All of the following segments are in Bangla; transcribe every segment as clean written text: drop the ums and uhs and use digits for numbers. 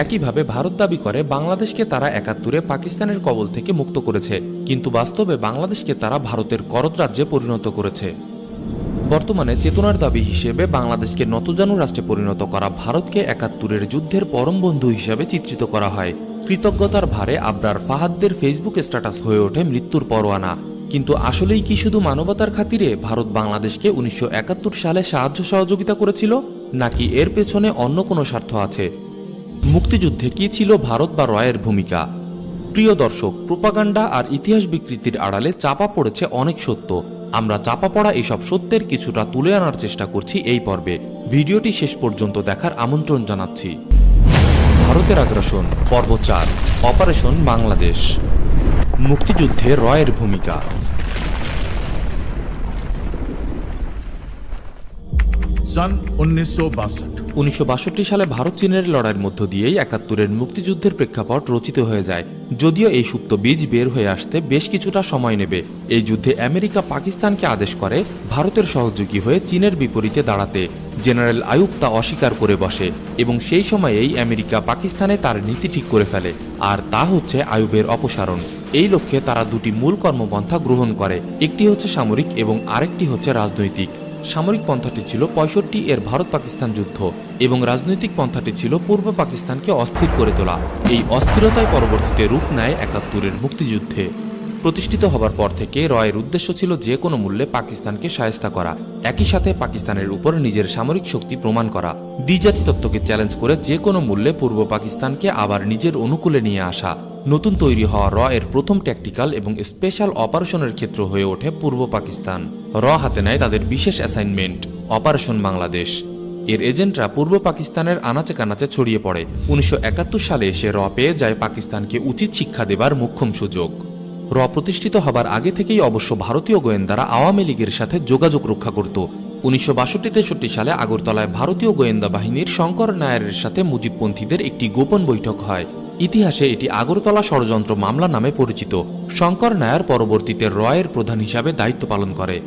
একইভাবে ভারত দাবি করে বাংলাদেশকে তারা ৭১-এ পাকিস্তানের কবল থেকে মুক্ত করেছে, কিন্তু বাস্তবে বাংলাদেশকে তারা ভারতের করদ রাজ্যে পরিণত করেছে। বর্তমানে চেতনার দাবি হিসেবে বাংলাদেশকে নতজানু রাষ্ট্রে পরিণত করা ভারতকে ৭১-এর যুদ্ধের পরম বন্ধু হিসেবে চিত্রিত করা হয়। কৃতজ্ঞতার ভারে আবরার ফাহাদদের ফেসবুক স্ট্যাটাস হয়ে ওঠে মৃত্যুর পরোয়ানা। কিন্তু আসলেই কি শুধু মানবতার খাতিরে ভারত বাংলাদেশকে ১৯৭১ সালে সাহায্য সহযোগিতা করেছিল, নাকি এর পেছনে অন্য কোনো স্বার্থ আছে? মুক্তিযুদ্ধে কি ছিল ভারত বা রয়ের ভূমিকা? প্রিয় দর্শক, প্রোপাগান্ডা আর ইতিহাস বিকৃতির আড়ালে চাপা পড়েছে অনেক সত্য। আমরা চাপা পড়া এসব সত্যের কিছুটা তুলে আনার চেষ্টা করছি এই পর্বে। ভিডিওটি শেষ পর্যন্ত দেখার আমন্ত্রণ জানাচ্ছি। ভারতের আগ্রাসন পর্ব ৪, অপারেশন বাংলাদেশ। মুক্তিযুদ্ধে রয়ের ভূমিকা। सन ১৯৬২ সালে ভারত চীনের লড়াইয়ের মধ্য দিয়েই ৭১-এর মুক্তিযুদ্ধের প্রেক্ষাপট রচিত হয়ে যায়। যদিও এই সুপ্ত বীজ বের হয়ে আসতে বেশ কিছুটা সময় নেবে। এই যুদ্ধে আমেরিকা পাকিস্তানকে আদেশ করে ভারতের সহযোগী হয়ে চীনের বিপরীতে দাঁড়াতে। জেনারেল আইয়ুব তা অস্বীকার করে বসে এবং সেই সময়েই আমেরিকা পাকিস্তানে তার নীতি ঠিক করে ফেলে, আর তা হচ্ছে আইয়ুবের অপসারণ। এই লক্ষ্যে তারা দুটি মূল কর্মপন্থা গ্রহণ করে, একটি হচ্ছে সামরিক এবং আরেকটি হচ্ছে রাজনৈতিক। সামরিক পন্থাটি ছিল ৬৫-এর ভারত পাকিস্তান যুদ্ধ এবং রাজনৈতিক পন্থাটি ছিল পূর্ব পাকিস্তানকে অস্থির করে তোলা। এই অস্থিরতায় পরবর্তীতে রূপ নেয় ৭১-এর মুক্তিযুদ্ধে। প্রতিষ্ঠিত হবার পর থেকে রয়ের উদ্দেশ্য ছিল যে কোনো মূল্যে পাকিস্তানকে শায়েস্তা করা, একই সাথে পাকিস্তানের উপর নিজের সামরিক শক্তি প্রমাণ করা, দ্বিজাতি তত্ত্বকে চ্যালেঞ্জ করে যে কোনো মূল্যে পূর্ব পাকিস্তানকে আবার নিজের অনুকূলে নিয়ে আসা। নতুন তৈরি হওয়া রয়ের প্রথম ট্যাকটিক্যাল এবং স্পেশাল অপারেশনের ক্ষেত্র হয়ে ওঠে পূর্ব পাকিস্তান। হাতে নেয় তাদের বিশেষ অ্যাসাইনমেন্ট অপারেশন বাংলাদেশ। এর এজেন্টরা পূর্ব পাকিস্তানের আনাচে কানাচে ছড়িয়ে পড়ে। ১৯৭১ সালে এসে পেয়ে যায় পাকিস্তানকে উচিত শিক্ষা দেবার মোক্ষম সুযোগ। প্রতিষ্ঠিত হবার আগে থেকেই অবশ্য ভারতীয় গোয়েন্দারা আওয়ামী লীগের সাথে যোগাযোগ রক্ষা করত। ১৯৬২-৬৩ সালে আগরতলায় ভারতীয় গোয়েন্দা বাহিনীর শঙ্কর নায়ারের সাথে মুজিবপন্থীদের একটি গোপন বৈঠক হয়। ইতিহাসে এটি আগরতলা ষড়যন্ত্র মামলা নামে পরিচিত। শঙ্কর নায়ার পরবর্তীতে রয়ের প্রধান হিসাবে দায়িত্ব পালন করে।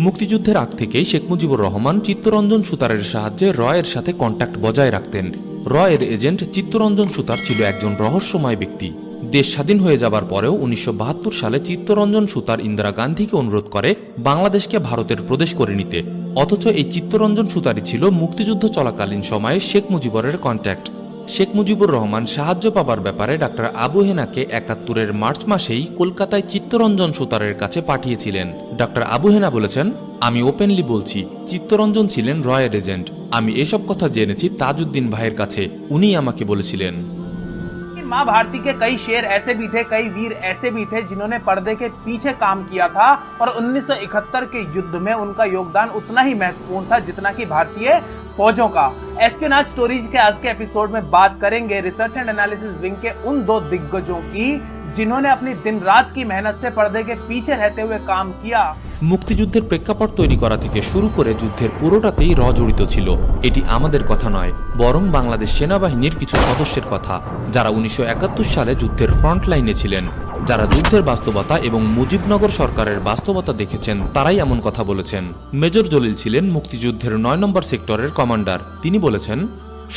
মুক্তিযুদ্ধের আগ থেকেই শেখ মুজিবুর রহমান চিত্তরঞ্জন সুতারের সাহায্যে রয়ের সাথে কন্ট্যাক্ট বজায় রাখতেন। রয়ের এজেন্ট চিত্তরঞ্জন সুতার ছিল একজন রহস্যময় ব্যক্তি। দেশ স্বাধীন হয়ে যাবার পরেও ১৯৭২ সালে চিত্তরঞ্জন সুতার ইন্দিরা গান্ধীকে অনুরোধ করে বাংলাদেশকে ভারতের প্রদেশ করে নিতে। অথচ এই চিত্তরঞ্জন সুতারই ছিল মুক্তিযুদ্ধ চলাকালীন সময়ে শেখ মুজিবরের কন্ট্যাক্ট। শেখ মুজিবুর রহমান সাহায্য পাবার ব্যাপারে ডাক্তার আবু হেনাকে ৭১-এর মার্চ মাসেই কলকাতায় চিত্তরঞ্জন সুতারের কাছে পাঠিয়েছিলেন। ডাক্তার আবু হেনা বলেছেন, আমি ওপেনলি বলছি, চিত্তরঞ্জন ছিলেন রয়ের এজেন্ট। আমি এসব কথা জেনেছি তাজউদ্দিন ভাইয়ের কাছে, উনিই আমাকে বলেছিলেন। माँ भारती के कई शेर ऐसे भी थे, कई वीर ऐसे भी थे जिन्होंने पर्दे के पीछे काम किया था और 1971 के युद्ध में उनका योगदान उतना ही महत्वपूर्ण था जितना कि भारतीय फौजों का। एस्पियोनाज स्टोरीज के आज के एपिसोड में बात करेंगे रिसर्च एंड एनालिसिस विंग के उन दो दिग्गजों की जिन्होंने अपनी दिन रात की मेहनत से पर्दे के पीछे रहते हुए काम किया। মুক্তিযুদ্ধের প্রেক্ষাপট তৈরি করা থেকে শুরু করে যুদ্ধের পুরোটাতেই জড়িত ছিল। এটি আমাদের কথা নয়, বরং বাংলাদেশ সেনাবাহিনীর কিছু সদস্যের কথা, যারা ১৯৭১ সালে যুদ্ধের ফ্রন্ট লাইনে ছিলেন। যারা যুদ্ধের বাস্তবতা এবং মুজিবনগর সরকারের বাস্তবতা দেখেছেন, তারাই এমন কথা বলেছেন। মেজর জলিল ছিলেন মুক্তিযুদ্ধের ৯ নম্বর সেক্টরের কমান্ডার। তিনি বলেছেন,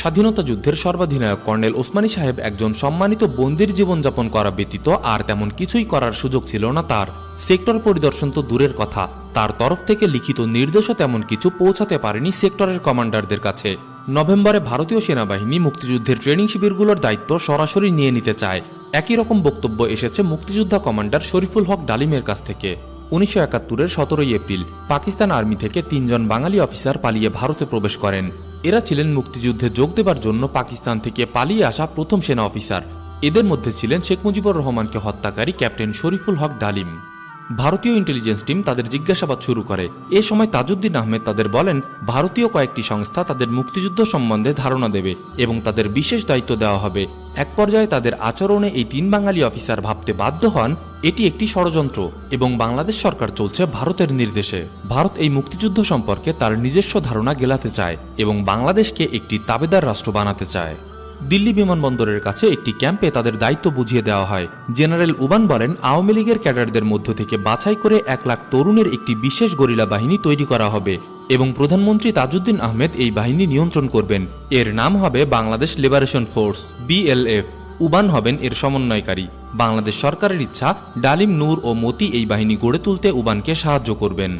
স্বাধীনতা যুদ্ধের সর্বাধিনায়ক কর্নেল ওসমানী সাহেব একজন সম্মানিত বন্দির জীবনযাপন করা ব্যতীত আর তেমন কিছুই করার সুযোগ ছিল না তার। সেক্টর পরিদর্শন তো দূরের কথা, তার তরফ থেকে লিখিত নির্দেশও তেমন কিছু পৌঁছাতে পারেনি সেক্টরের কমান্ডারদের কাছে। নভেম্বরে ভারতীয় সেনাবাহিনী মুক্তিযুদ্ধের ট্রেনিং শিবিরগুলোর দায়িত্ব সরাসরি নিয়ে নিতে চায়। একই রকম বক্তব্য এসেছে মুক্তিযোদ্ধা কমান্ডার শরীফুল হক ডালিমের কাছ থেকে। ১৯৭১-এর ১৭ এপ্রিল পাকিস্তান আর্মি থেকে ৩ জন বাঙালি অফিসার পালিয়ে ভারতে প্রবেশ করেন। এরা ছিলেন মুক্তিযুদ্ধে যোগ দেবার জন্য পাকিস্তান থেকে পালিয়ে আসা প্রথম সেনা অফিসার। এদের মধ্যে ছিলেন শেখ মুজিবুর রহমানকে হত্যাকারী ক্যাপ্টেন শরীফুল হক ডালিম। ভারতীয় ইন্টেলিজেন্স টিম তাদের জিজ্ঞাসাবাদ শুরু করে। এ সময় তাজউদ্দিন আহমেদ তাদের বলেন, ভারতীয় কয়েকটি সংস্থা তাদের মুক্তিযুদ্ধ সম্বন্ধে ধারণা দেবে এবং তাদের বিশেষ দায়িত্ব দেওয়া হবে। এক পর্যায়ে তাদের আচরণে এই ৩ বাঙালি অফিসার ভাবতে বাধ্য হন এটি একটি ষড়যন্ত্র এবং বাংলাদেশ সরকার চলছে ভারতের নির্দেশে। ভারত এই মুক্তিযুদ্ধ সম্পর্কে তার নিজস্ব ধারণা গেলাতে চায় এবং বাংলাদেশকে একটি তাবেদার রাষ্ট্র বানাতে চায়। দিল্লি বিমানবন্দরের কাছে একটি ক্যাম্পে তাদের দায়িত্ব বুঝিয়ে দেওয়া হয়। জেনারেল উবান বলেন, আওয়ামী লীগের ক্যাডারদের মধ্য থেকে বাছাই করে ১ লাখ তরুণের একটি বিশেষ গরিলা বাহিনী তৈরি করা হবে। এবং প্রধানমন্ত্রী তাজউদ্দিন আহমেদ এই বাহিনী নিয়ন্ত্রণ করবেন। এর নাম হবে Bangladesh liberation force BLF। Uban হবেন এর সমন্বয়কারী। বাংলাদেশ সরকারের ইচ্ছা ডালিম, নূর ও মতি এই বাহিনী গড়ে তুলতে উবানকে সাহায্য করবেন।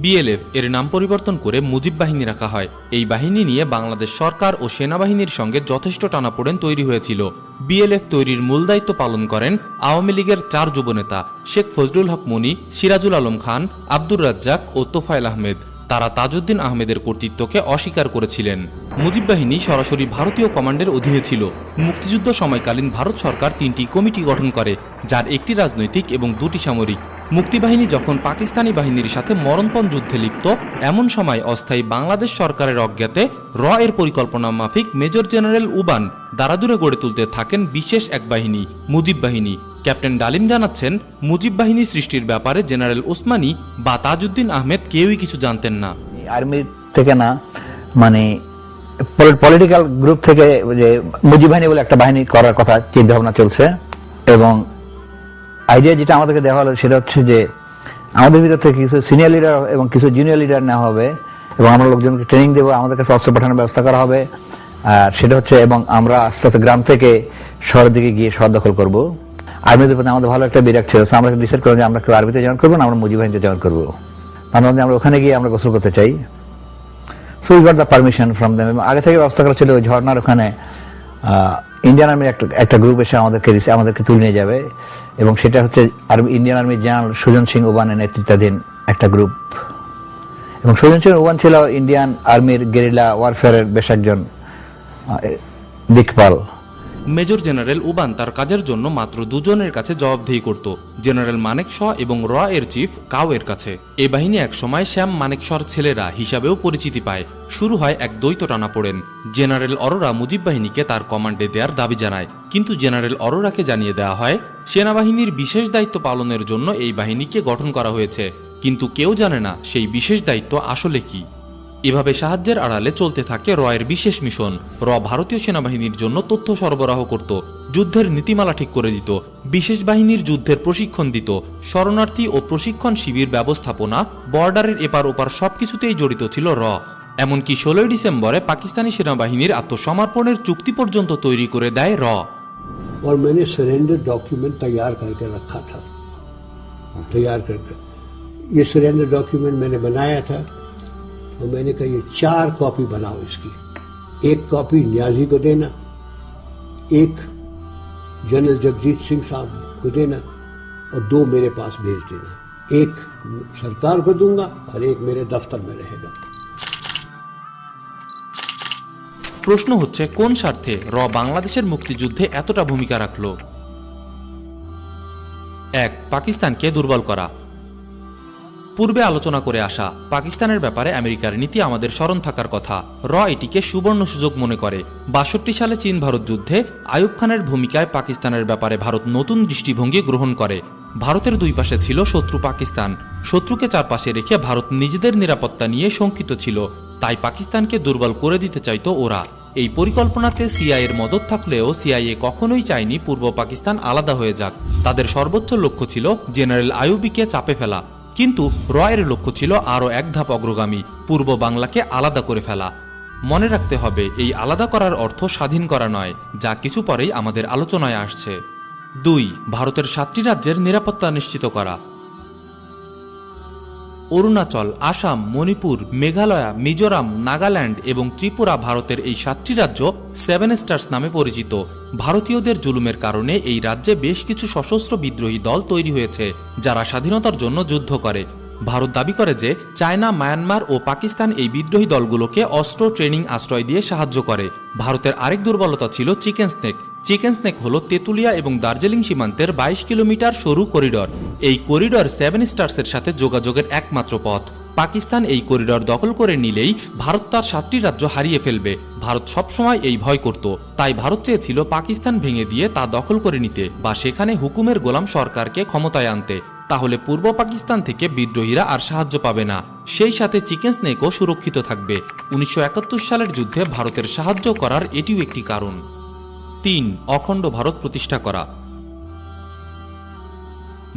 BLF এর নাম পরিবর্তন করে মুজিব বাহিনী রাখা হয়। এই বাহিনী নিয়ে বাংলাদেশ সরকার ও সেনাবাহিনীর সঙ্গে যথেষ্ট টানাপোড়েন তৈরি হয়েছিল। BLF তৈরির মূল দায়িত্ব পালন করেন আওয়ামী লীগের 4 যুবনেতা শেখ ফজলুল হক মনি, সিরাজুল আলম খান, আব্দুর রাজ্জাক ও তোফায়েল আহমেদ। তারা তাজউদ্দিন আহমেদের কর্তৃত্বকে অস্বীকার করেছিলেন। মুজিব বাহিনী সরাসরি ভারতীয় কমান্ডের অধীনে ছিল। মুক্তিযুদ্ধ সময়কালীন ভারত সরকার 3টি কমিটি গঠন করে, যার একটি রাজনৈতিক এবং 2টি সামরিক। মুক্তিবাহিনী যখন পাকিস্তানি বাহিনীর সাথে মরণপণ যুদ্ধে লিপ্ত, এমন সময় অস্থায়ী বাংলাদেশ সরকারের অজ্ঞাতে এর পরিকল্পনা মাফিক মেজর জেনারেল উবান দারাদুরে গড়ে তুলতে থাকেন বিশেষ এক বাহিনী, মুজিব বাহিনী। ক্যাপ্টেন ডালিম জানাচ্ছেন, মুজিব বাহিনী সৃষ্টির ব্যাপারে জেনারেল ওসমানী বা তাজউদ্দিন আহমেদ কেউই কিছু জানতেন না। আর্মি থেকে না, মানে পলিটিক্যাল গ্রুপ থেকে যে মুজিব বাহিনী বলে একটা বাহিনী করার কথা চিন্তা ভাবনা চলছে, এবং আইডিয়া যেটা আমাদেরকে দেওয়া হলো সেটা হচ্ছে যে আমাদের ভিতর থেকে কিছু সিনিয়র লিডার এবং কিছু জুনিয়র লিডার নেওয়া হবে, এবং আমরা লোকজনকে ট্রেনিং দেবো, আমাদের কাছে অস্ত্র পাঠানোর ব্যবস্থা করা হবে। আর সেটা হচ্ছে, এবং আমরা আস্তে আস্তে গ্রাম থেকে শহরের দিকে গিয়ে শহর দখল করবো। আর্মিদের প্রতি আমাদের ভালো একটা বিরাগ ছিল, আমরা ডিসাইড করবো যে আমরা কেউ আর্মিতে জয়েন করবো না, আমরা মুজিব বাহিনীতে জয়েন করবো। আমরা ওখানে গিয়ে আমরা গোসল করতে চাই। So we got the permission from them. এবং আগে থেকে ব্যবস্থা করা ছিল ওই ঝর্ণার ওখানে ইন্ডিয়ান আর্মির একটা গ্রুপ এসে আমাদেরকে তুলে নিয়ে যাবে, এবং সেটা হচ্ছে ইন্ডিয়ান আর্মির জেনারেল সুজন সিং উবানের নেতৃত্বাধীন একটা গ্রুপ। এবং সুজন সিং উবান ছিল ইন্ডিয়ান আর্মির গেরিলা ওয়ারফেয়ারের বেশ একজন দিকপাল। মেজর জেনারেল উবান তার কাজের জন্য মাত্র 2 জনের কাছে জবাবদিহি করত, জেনারেল মানেকশ এবং এর চিফ কাউ এর কাছে। এই বাহিনী একসময় শ্যাম মানেকশর ছেলেরা হিসাবেও পরিচিতি পায়। শুরু হয় এক দ্বৈত টানাপোড়েন। জেনারেল অরোরা মুজিব বাহিনীকে তার কমান্ডে দেওয়ার দাবি জানায়, কিন্তু জেনারেল অরোরাকে জানিয়ে দেওয়া হয় সেনাবাহিনীর বিশেষ দায়িত্ব পালনের জন্য এই বাহিনীকে গঠন করা হয়েছে, কিন্তু কেউ জানে না সেই বিশেষ দায়িত্ব আসলে কি। এভাবে সাহায্যের আড়ালে চলতে থাকে এর বিশেষ মিশন। ভারতীয় সেনাবাহিনীর জন্য তথ্য সরবরাহ করত, যুদ্ধের নীতিমালা ঠিক করে দিত, বিশেষ বাহিনীর যুদ্ধের প্রশিক্ষণ দিত, শরণার্থী ও প্রশিক্ষণ শিবির ব্যবস্থাপনা, বর্ডারের এপার ওপার সবকিছুতেই জড়িত ছিল এমনকি 16 ডিসেম্বরে পাকিস্তানি সেনাবাহিনীর আত্মসমর্পণের চুক্তি পর্যন্ত তৈরি করে দেয় और मैंने सरेंडर डॉक्यूमेंट तैयार करके रखा था, तैयार करके ये सरेंडर डॉक्यूमेंट मैंने बनाया था। तो मैंने कहा ये 4 कॉपी बनाओ इसकी, एक कॉपी न्याजी को देना, एक जनरल जगजीत सिंह साहब को देना, और 2 मेरे पास भेज देना। एक सरकार को दूंगा और एक मेरे दफ्तर में रहेगा। প্রশ্ন হচ্ছে, কোন স্বার্থে বাংলাদেশের মুক্তিযুদ্ধে এতটা ভূমিকা রাখল? 1. পাকিস্তানকে দুর্বল করা। পূর্বে আলোচনা করে আসা পাকিস্তানের ব্যাপারে আমেরিকার নীতি আমাদের স্মরণ থাকার কথা। এটিকে সুবর্ণ সুযোগ মনে করে। 62 সালে চীন ভারত যুদ্ধে আইয়ুব খানের ভূমিকায় পাকিস্তানের ব্যাপারে ভারত নতুন দৃষ্টিভঙ্গি গ্রহণ করে। ভারতের 2 পাশে ছিল শত্রু পাকিস্তান। শত্রুকে চারপাশে রেখে ভারত নিজেদের নিরাপত্তা নিয়ে শঙ্কিত ছিল, তাই পাকিস্তানকে দুর্বল করে দিতে চাইত ওরা। এই পরিকল্পনাতে সিআইএর মদত থাকলেও সিআইএ কখনোই চায়নি পূর্ব পাকিস্তান আলাদা হয়ে যাক। তাদের সর্বোচ্চ লক্ষ্য ছিল জেনারেল আইয়ুবীকে চাপে ফেলা, কিন্তু এর লক্ষ্য ছিল আরও এক ধাপ অগ্রগামী, পূর্ব বাংলাকে আলাদা করে ফেলা। মনে রাখতে হবে, এই আলাদা করার অর্থ স্বাধীন করা নয়, যা কিছু পরেই আমাদের আলোচনায় আসছে। 2. ভারতের 7টি রাজ্যের নিরাপত্তা নিশ্চিত করা। অরুণাচল, আসাম, মণিপুর, মেঘালয়, মিজোরাম, নাগাল্যান্ড এবং ত্রিপুরা ভারতের এই 7টি রাজ্য 7 স্টার্স নামে পরিচিত। ভারতীয়দের জুলুমের কারণে এই রাজ্যে বেশ কিছু সশস্ত্র বিদ্রোহী দল তৈরি হয়েছে, যারা স্বাধীনতার জন্য যুদ্ধ করে। ভারত দাবি করে যে চায়না, মায়ানমার ও পাকিস্তান এই বিদ্রোহী দলগুলোকে অস্ত্র, ট্রেনিং, আশ্রয় দিয়ে সাহায্য করে। ভারতের আরেক দুর্বলতা ছিল চিকেন স্নেক। চিকেন স্নেক হল তেঁতুলিয়া এবং দার্জিলিং সীমান্তের 22 কিলোমিটার সরু করিডর। এই করিডর 7 স্টার্সের সাথে যোগাযোগের একমাত্র পথ। পাকিস্তান এই করিডর দখল করে নিলেই ভারত তার 7টি রাজ্য হারিয়ে ফেলবে। ভারত সবসময় এই ভয় করত, তাই ভারত চেয়েছিল পাকিস্তান ভেঙে দিয়ে তা দখল করে নিতে বা সেখানে হুকুমের গোলাম সরকারকে ক্ষমতায় আনতে। তাহলে পূর্ব পাকিস্তান থেকে বিদ্রোহীরা আর সাহায্য পাবে না, সেই সাথে চিকেন স্নেকও সুরক্ষিত থাকবে। 1971 সালের যুদ্ধে ভারতের সাহায্য করার এটিও একটি কারণ। 3. অখণ্ড ভারত প্রতিষ্ঠা করা।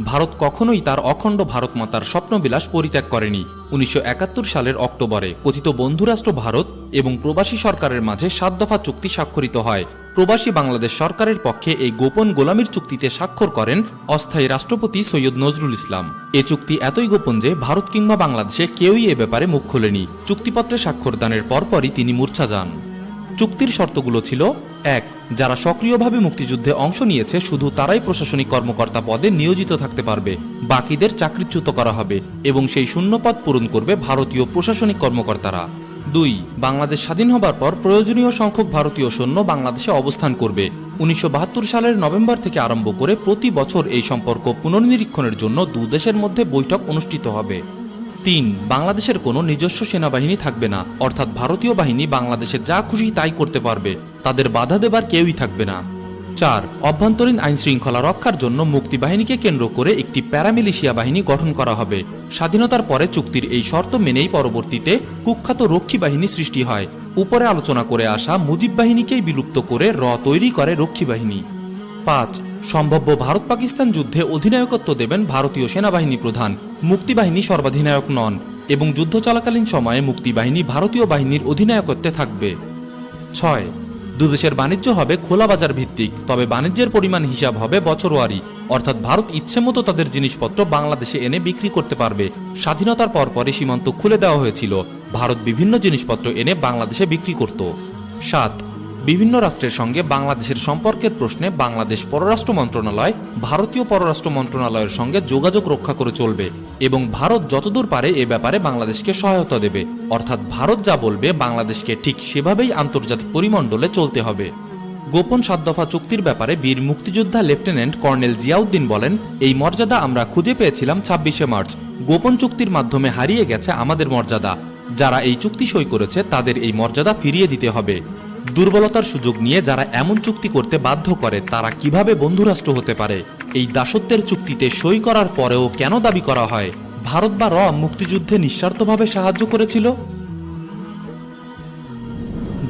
ভারত কখনোই তার অখণ্ড ভারত মাতার স্বপ্নবিলাস পরিত্যাগ করেনি। 1971 সালের অক্টোবরে কথিত বন্ধুরাষ্ট্র ভারত এবং প্রবাসী সরকারের মাঝে 7 দফা চুক্তি স্বাক্ষরিত হয়। প্রবাসী বাংলাদেশ সরকারের পক্ষে এই গোপন গোলামির চুক্তিতে স্বাক্ষর করেন অস্থায়ী রাষ্ট্রপতি সৈয়দ নজরুল ইসলাম। এ চুক্তি এতই গোপন যে ভারত কিংবা বাংলাদেশে কেউই এ ব্যাপারে মুখ খোলেনি। চুক্তিপত্রে স্বাক্ষরদানের পরপরই তিনি মূর্ছা যান। চুক্তির শর্তগুলো ছিল: 1. যারা সক্রিয়ভাবে মুক্তিযুদ্ধে অংশ নিয়েছে শুধু তারাই প্রশাসনিক কর্মকর্তা পদে নিয়োজিত থাকতে পারবে, বাকিদের চাকরিচ্যুত করা হবে এবং সেই শূন্যপদ পূরণ করবে ভারতীয় প্রশাসনিক কর্মকর্তারা। 2. বাংলাদেশ স্বাধীন হবার পর প্রয়োজনীয় সংখ্যক ভারতীয় সৈন্য বাংলাদেশে অবস্থান করবে। 1972 সালের নভেম্বর থেকে আরম্ভ করে প্রতি বছর এই সম্পর্ক পুনর্নিরীক্ষণের জন্য দুদেশের মধ্যে বৈঠক অনুষ্ঠিত হবে। 3. বাংলাদেশের কোনো নিজস্ব সেনাবাহিনী থাকবে না, অর্থাৎ ভারতীয় বাহিনী বাংলাদেশে যা খুশি তাই করতে পারবে, তাদের বাধা দেবার কেউই থাকবে না। 4. অভ্যন্তরীণ আইন শৃঙ্খলা রক্ষার জন্য মুক্তিবাহিনীকে কেন্দ্র করে একটি প্যারামিলিশিয়া বাহিনী গঠন করা হবে। স্বাধীনতার পরে চুক্তির এই শর্ত মেনেই পরবর্তীতে কুখ্যাত রক্ষী বাহিনী সৃষ্টি হয়। উপরে আলোচনা করে আসা মুজিব বাহিনীকেই বিলুপ্ত করে তৈরি করে রক্ষী বাহিনী। 5. সম্ভাব্য ভারত পাকিস্তান যুদ্ধে অধিনায়কত্ব দেবেন ভারতীয় সেনাবাহিনী প্রধান, মুক্তিবাহিনী সর্বাধিনায়ক নন এবং যুদ্ধ চলাকালীন সময়ে মুক্তিবাহিনী ভারতীয় বাহিনীর অধিনায়কত্বে থাকবে। 6. দুদেশের বাণিজ্য হবে খোলা বাজার ভিত্তিক, তবে বাণিজ্যের পরিমাণ হিসাব হবে বছরওয়ারি, অর্থাৎ ভারত ইচ্ছেমতো তাদের জিনিসপত্র বাংলাদেশে এনে বিক্রি করতে পারবে। স্বাধীনতার পরপরই সীমান্ত খুলে দেওয়া হয়েছিল, ভারত বিভিন্ন জিনিসপত্র এনে বাংলাদেশে বিক্রি করত। 7. বিভিন্ন রাষ্ট্রের সঙ্গে বাংলাদেশের সম্পর্কের প্রশ্নে বাংলাদেশ পররাষ্ট্র মন্ত্রণালয় ভারতীয় পররাষ্ট্র মন্ত্রণালয়ের সঙ্গে যোগাযোগ রক্ষা করে চলবে এবং ভারত যতদূর পারে এ ব্যাপারে বাংলাদেশকে সহায়তা দেবে, অর্থাৎ ভারত যা বলবে বাংলাদেশকে ঠিক সেভাবেই আন্তর্জাতিক পরিমণ্ডলে চলতে হবে। গোপন 7 দফা চুক্তির ব্যাপারে বীর মুক্তিযোদ্ধা লেফটেন্যান্ট কর্নেল জিয়াউদ্দিন বলেন, এই মর্যাদা আমরা খুঁজে পেয়েছিলাম 26শে মার্চ। গোপন চুক্তির মাধ্যমে হারিয়ে গেছে আমাদের মর্যাদা। যারা এই চুক্তি সই করেছে তাদের এই মর্যাদা ফিরিয়ে দিতে হবে। দুর্বলতার সুযোগ নিয়ে যারা এমন চুক্তি করতে বাধ্য করে তারা কিভাবে বন্ধুরাষ্ট্র হতে পারে? এই দাসত্বের চুক্তিতে সই করার পরেও কেন দাবি করা হয় ভারত বা মুক্তিযুদ্ধে নিঃস্বার্থভাবে সাহায্য করেছিল?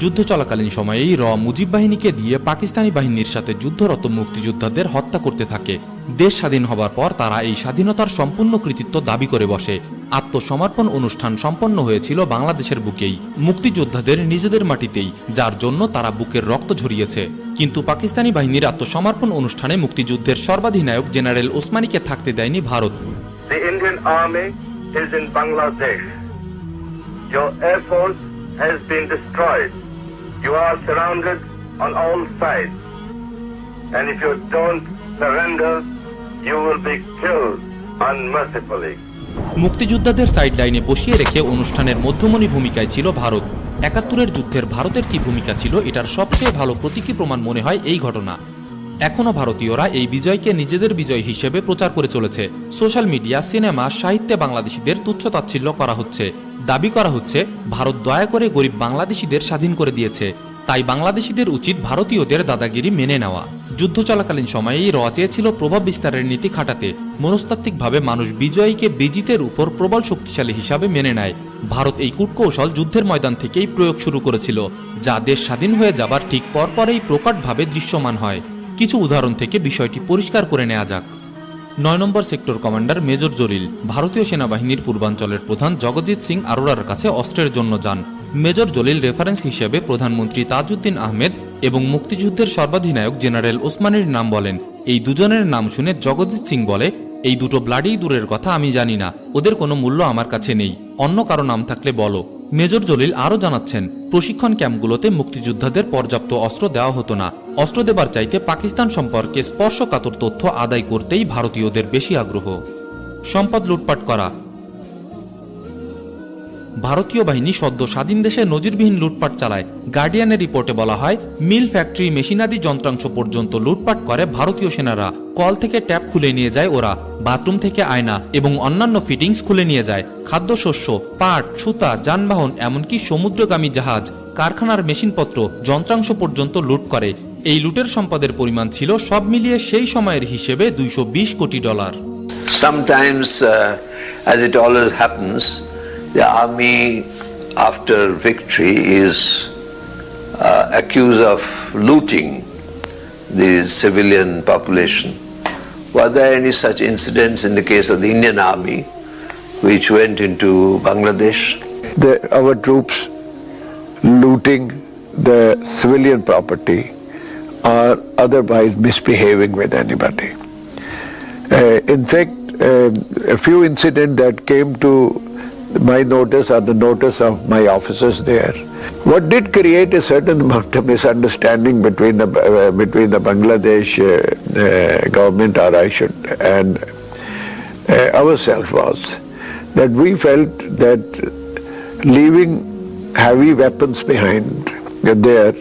যুদ্ধ চলাকালীন সময়েই মুজিব বাহিনীকে দিয়ে পাকিস্তানি বাহিনীর সাথে যুদ্ধরত মুক্তিযোদ্ধাদের হত্যা করতে থাকে। দেশ স্বাধীন হবার পর তারা এই স্বাধীনতার সম্পূর্ণ কৃতিত্ব দাবি করে বসে। আত্মসমর্পণ অনুষ্ঠান সম্পন্ন হয়েছিল বাংলাদেশের বুকেই, মুক্তিযোদ্ধাদের নিজেদের মাটিতেই, যার জন্য তারা বুকের রক্ত ঝরিয়েছে। কিন্তু পাকিস্তানি বাহিনীর আত্মসমর্পণ অনুষ্ঠানে মুক্তিযুদ্ধের সর্বাধিনায়ক জেনারেল ওসমানীকে থাকতে দেয়নি Bharat. The Indian Army is in Bangladesh. Your air force has been destroyed. You are surrounded on all sides. And if you don't surrender, you will be killed unmercifully. মুক্তিযোদ্ধাদের সাইড লাইনে বসিয়ে রেখে অনুষ্ঠানের মধ্যমণি ভূমিকায় ছিল ভারত। 71-এর যুদ্ধের ভারতের কি ভূমিকা ছিল এটার সবচেয়ে ভালো প্রতীকী প্রমাণ মনে হয় এই ঘটনা। এখনো ভারতীয়রা এই বিজয়কে নিজেদের বিজয় হিসেবে প্রচার করে চলেছে। সোশ্যাল মিডিয়া, সিনেমা, সাহিত্যে বাংলাদেশিদের তুচ্ছতাচ্ছিল্য করা হচ্ছে। দাবি করা হচ্ছে ভারত দয়া করে গরিব বাংলাদেশিদের স্বাধীন করে দিয়েছে, তাই বাংলাদেশিদের উচিত ভারতীয়দের দাদাগিরি মেনে নেওয়া। যুদ্ধ চলাকালীন সময়েই চেয়েছিল প্রভাব বিস্তারের নীতি খাটাতে। মনস্তাত্ত্বিকভাবে মানুষ বিজয়ীকে বিজিতের উপর প্রবল শক্তিশালী হিসাবে মেনে নেয়। ভারত এই কূটকৌশল যুদ্ধের ময়দান থেকেই প্রয়োগ শুরু করেছিল, যা দেশ স্বাধীন হয়ে যাবার ঠিক পরপরেই প্রকটভাবে দৃশ্যমান হয়। কিছু উদাহরণ থেকে বিষয়টি পরিষ্কার করে নেওয়া যাক। 9 নম্বর সেক্টর কমান্ডার মেজর জলিল ভারতীয় সেনাবাহিনীর পূর্বাঞ্চলের প্রধান জগজিৎ সিং আরোরার কাছে অস্ত্রের জন্য যান। মেজর জলিল রেফারেন্স হিসেবে প্রধানমন্ত্রী তাজউদ্দিন আহমেদ এবং মুক্তিযুদ্ধের সর্বাধিনায়ক জেনারেল ওসমানীর নাম বলেন। এই দুজনের নাম শুনে জগজিৎ সিং বলে, এই দুটো ব্লাডি দূরের কথা আমি জানি না, ওদের কোনো মূল্য আমার কাছে নেই, অন্য কারো নাম থাকলে বলো। মেজর জলিল আরও জানাচ্ছেন, প্রশিক্ষণ ক্যাম্পগুলোতে মুক্তিযোদ্ধাদের পর্যাপ্ত অস্ত্র দেওয়া হতো না। অস্ত্র দেবার চাইতে পাকিস্তান সম্পর্কে স্পর্শকাতর তথ্য আদায় করতেই ভারতীয়দের বেশি আগ্রহ। সম্পদ লুটপাট করা। ভারতীয় বাহিনী সদ্য স্বাধীন দেশে নজিরবিহীন লুটপাট চালায়। গার্ডিয়ানের রিপোর্টে বলা হয়, মিল, ফ্যাক্টরি, মেশিনারি যন্ত্রাংশ পর্যন্ত লুটপাট করে ভারতীয় সেনারা। কল থেকে ট্যাপ খুলে নিয়ে যায় ওরা, বাথরুম থেকে আয়না এবং অন্যান্য ফিটিংস খুলে নিয়ে যায়, খাদ্যশস্য, পাট, সুতা, যানবাহন, এমনকি সমুদ্রগামী জাহাজ, কারখানার মেশিনপত্র, যন্ত্রাংশ পর্যন্ত লুট করে। এই লুটের সম্পদের পরিমাণ ছিল সব মিলিয়ে সেই সময়ের হিসেবে $220 কোটি। Sometimes, as it always happens, the army after victory is accused of looting the civilian population were there any such incidents in the case of the Indian Army which went into Bangladesh? Our troops looting the civilian property or otherwise misbehaving with anybody. In fact, a few incidents that came to my notice or the notice of my officers there, what did create a certain amount of misunderstanding between the Bangladesh government, or I should, and ourselves, was that we felt that leaving heavy weapons behind there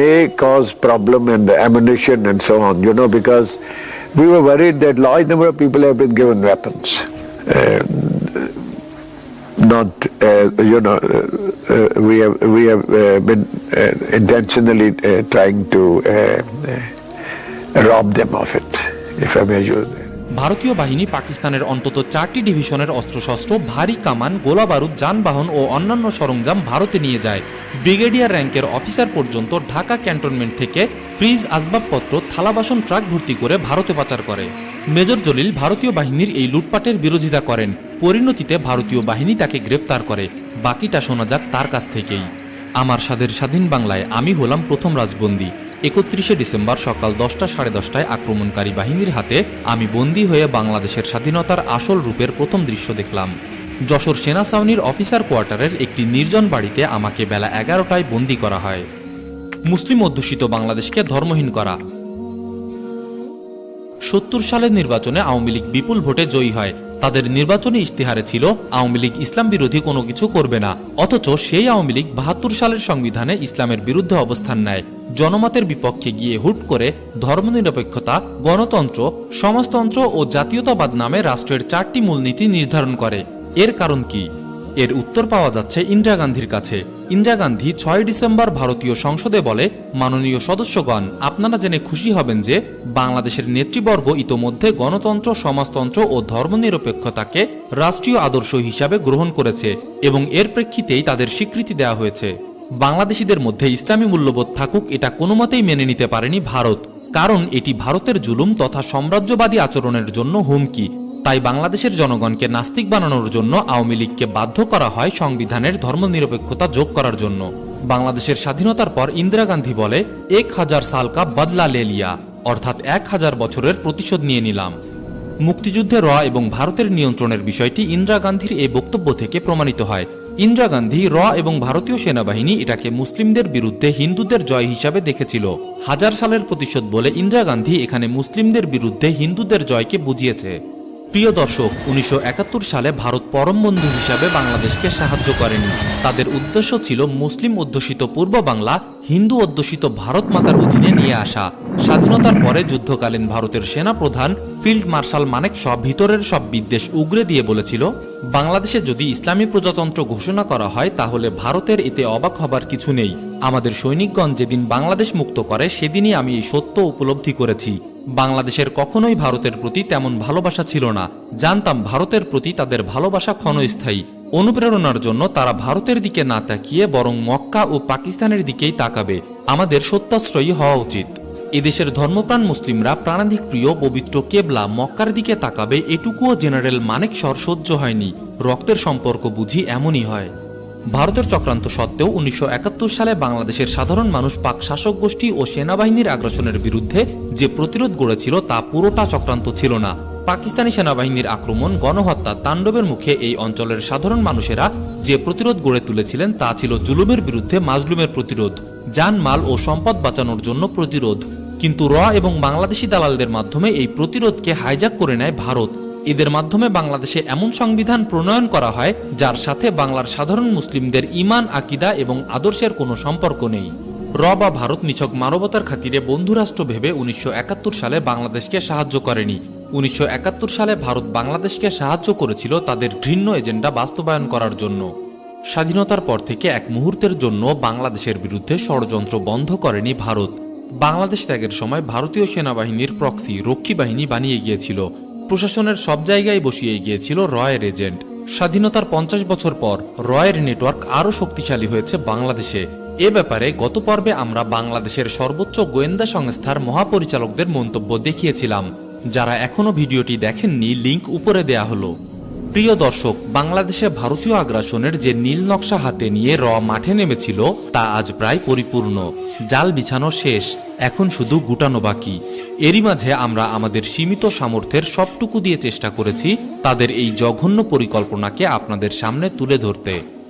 may cause problem and ammunition and so on, because we were worried that large number of people have been given weapons. We have been intentionally trying to rob them of it, if I may use it. ভারতীয় বাহিনী পাকিস্তানের অন্তত 4টি ডিভিশনের অস্ত্রশস্ত্র, ভারী কামান, গোলা বারুদ, যানবাহন ও অন্যান্য সরঞ্জাম ভারতে নিয়ে যায়। ব্রিগেডিয়ার র্যাঙ্কের অফিসার পর্যন্ত ঢাকা ক্যান্টনমেন্ট থেকে ফ্রিজ, আসবাবপত্র, থালাবাসন ট্রাক ভর্তি করে ভারতে পাচার করে। মেজর জলিল ভারতীয় বাহিনীর এই লুটপাটের বিরোধিতা করেন। পরিণতিতে ভারতীয় বাহিনী তাকে গ্রেফতার করে। বাকিটা শোনা যাক তার কাছ থেকেই। আমার স্বাদের স্বাধীন বাংলায় আমি হলাম প্রথম রাজবন্দী। 31শে ডিসেম্বর সকাল 10টা সাড়ে 10টায় আক্রমণকারী বাহিনীর হাতে আমি বন্দী হয়ে বাংলাদেশের স্বাধীনতার আসল রূপের প্রথম দৃশ্য দেখলাম। যশোর সেনা ছাউনির অফিসার কোয়ার্টারের একটি নির্জন বাড়িতে আমাকে বেলা 11টায় বন্দী করা হয়। মুসলিম অধ্যুষিত বাংলাদেশকে ধর্মহীন করা। 70 সালের নির্বাচনে আওয়ামী লীগ বিপুল ভোটে জয়ী হয়। তাদের নির্বাচনী ইশতেহারে ছিল আওয়ামী লীগ ইসলাম বিরোধী কোনো কিছু করবে না, অথচ সেই আওয়ামী লীগ 72 সালের সংবিধানে ইসলামের বিরুদ্ধে অবস্থান নেয়। জনমতের বিপক্ষে গিয়ে হুট করে ধর্মনিরপেক্ষতা, গণতন্ত্র, সমাজতন্ত্র ও জাতীয়তাবাদ নামে রাষ্ট্রের 4টি মূলনীতি নির্ধারণ করে। এর কারণ কি? এর উত্তর পাওয়া যাচ্ছে ইন্দিরা গান্ধীর কাছে। ইন্দিরা গান্ধী 6 ডিসেম্বর ভারতীয় সংসদে বলে, মাননীয় সদস্যগণ, আপনারা জেনে খুশি হবেন যে বাংলাদেশের নেতৃবর্গ ইতোমধ্যে গণতন্ত্র, সমাজতন্ত্র ও ধর্মনিরপেক্ষতাকে রাষ্ট্রীয় আদর্শ হিসাবে গ্রহণ করেছে এবং এর প্রেক্ষিতেই তাদের স্বীকৃতি দেওয়া হয়েছে। বাংলাদেশিদের মধ্যে ইসলামী মূল্যবোধ থাকুক, এটা কোনো মতেই মেনে নিতে পারেনি ভারত, কারণ এটি ভারতের জুলুম তথা সাম্রাজ্যবাদী আচরণের জন্য হুমকি। তাই বাংলাদেশের জনগণকে নাস্তিক বানানোর জন্য আওয়ামী লীগকে বাধ্য করা হয় সংবিধানের ধর্মনিরপেক্ষতা যোগ করার জন্য। বাংলাদেশের স্বাধীনতার পর ইন্দিরা গান্ধী বলে, 1000 সাল কা বদলা লে লিয়া, অর্থাৎ 1000 বছরের প্রতিশোধ নিয়ে নিলাম। মুক্তিযুদ্ধে র এবং ভারতের নিয়ন্ত্রণের বিষয়টি ইন্দিরা গান্ধীর এই বক্তব্য থেকে প্রমাণিত হয়। ইন্দিরা গান্ধী র এবং ভারতীয় সেনাবাহিনী এটাকে মুসলিমদের বিরুদ্ধে হিন্দুদের জয় হিসাবে দেখেছিল। 1000 সালের প্রতিশোধ বলে ইন্দিরা গান্ধী এখানে মুসলিমদের বিরুদ্ধে হিন্দুদের জয়কে বুঝিয়েছে। প্রিয় দর্শক, 1971 সালে ভারত পরম বন্ধু হিসাবে বাংলাদেশকে সাহায্য করেনি। তাদের উদ্দেশ্য ছিল মুসলিম অধ্যুষিত পূর্ব বাংলা হিন্দু অধ্যুষিত ভারত মাতার অধীনে নিয়ে আসা। স্বাধীনতার পরে যুদ্ধকালীন ভারতের সেনা প্রধান ফিল্ড মার্শাল মানেকশ ভিতরের সব বিদ্বেষ উগরে দিয়ে বলেছিল, বাংলাদেশে যদি ইসলামী প্রজাতন্ত্র ঘোষণা করা হয় তাহলে ভারতের এতে অবাক হবার কিছু নেই। আমাদের সৈনিকগণ যেদিন বাংলাদেশ মুক্ত করে সেদিনই আমি এই সত্য উপলব্ধি করেছি। বাংলাদেশের কখনোই ভারতের প্রতি তেমন ভালোবাসা ছিল না। জানতাম ভারতের প্রতি তাদের ভালোবাসা ক্ষণস্থায়ী। অনুপ্রেরণার জন্য তারা ভারতের দিকে না তাকিয়ে বরং মক্কা ও পাকিস্তানের দিকেই তাকাবে। আমাদের সত্যাশ্রয়ী হওয়া উচিত। এদেশের ধর্মপ্রাণ মুসলিমরা প্রাণাধিক প্রিয় পবিত্র কেবলা মক্কার দিকে তাকাবে, এটুকুও জেনারেল মানেকশর সহ্য হয়নি। রক্তের সম্পর্ক বুঝি এমনই হয়। ভারতের চক্রান্ত সত্ত্বেও 1971 সালে বাংলাদেশের সাধারণ মানুষ পাক শাসক গোষ্ঠী ও সেনাবাহিনীর আগ্রাসনের বিরুদ্ধে যে প্রতিরোধ গড়েছিল তা পুরোটা চক্রান্ত ছিল না। পাকিস্তানি সেনাবাহিনীর আক্রমণ, গণহত্যা, তাণ্ডবের মুখে এই অঞ্চলের সাধারণ মানুষেরা যে প্রতিরোধ গড়ে তুলেছিলেন তা ছিল জুলুমের বিরুদ্ধে মাজলুমের প্রতিরোধ, জানমাল ও সম্পদ বাঁচানোর জন্য প্রতিরোধ। কিন্তু র এবং বাংলাদেশি দালালদের মাধ্যমে এই প্রতিরোধকে হাইজ্যাক করে নেয় ভারত। এদের মাধ্যমে বাংলাদেশে এমন সংবিধান প্রণয়ন করা হয় যার সাথে বাংলার সাধারণ মুসলিমদের ঈমান, আকিদা এবং আদর্শের কোনো সম্পর্ক নেই। র বা ভারত নিছক মানবতার খাতিরে বন্ধুরাষ্ট্র ভেবে 1971 সালে বাংলাদেশকে সাহায্য করেনি। 1971 সালে ভারত বাংলাদেশকে সাহায্য করেছিল তাদের ঘৃণ্য এজেন্ডা বাস্তবায়ন করার জন্য। স্বাধীনতার পর থেকে এক মুহূর্তের জন্য বাংলাদেশের বিরুদ্ধে ষড়যন্ত্র বন্ধ করেনি ভারত। বাংলাদেশ ত্যাগের সময় ভারতীয় সেনাবাহিনীর প্রক্সি রক্ষী বাহিনী বানিয়ে গিয়েছিল। প্রশাসনের সব জায়গায় বসিয়ে গিয়েছিল রয়ের এজেন্ট। স্বাধীনতার 50 বছর পর রয়ের নেটওয়ার্ক আরও শক্তিশালী হয়েছে বাংলাদেশে। এ ব্যাপারে গত পর্বে আমরা বাংলাদেশের সর্বোচ্চ গোয়েন্দা সংস্থার মহাপরিচালকদের মন্তব্য দেখিয়েছিলাম। যারা এখনো ভিডিওটি দেখেননি, লিংক উপরে দেয়া হলো। প্রিয় দর্শক, বাংলাদেশে ভারতীয় আগ্রাসনের যে নীল নকশা হাতে নিয়ে র মাঠে নেমেছিল তা আজ প্রায় পরিপূর্ণ। জাল বিছানো শেষ, এখন শুধু গুটানো বাকি। এরই মাঝে আমরা আমাদের সীমিত সামর্থ্যের সবটুকু দিয়ে চেষ্টা করেছি তাদের এই জঘন্য পরিকল্পনাকে আপনাদের সামনে তুলে ধরতে।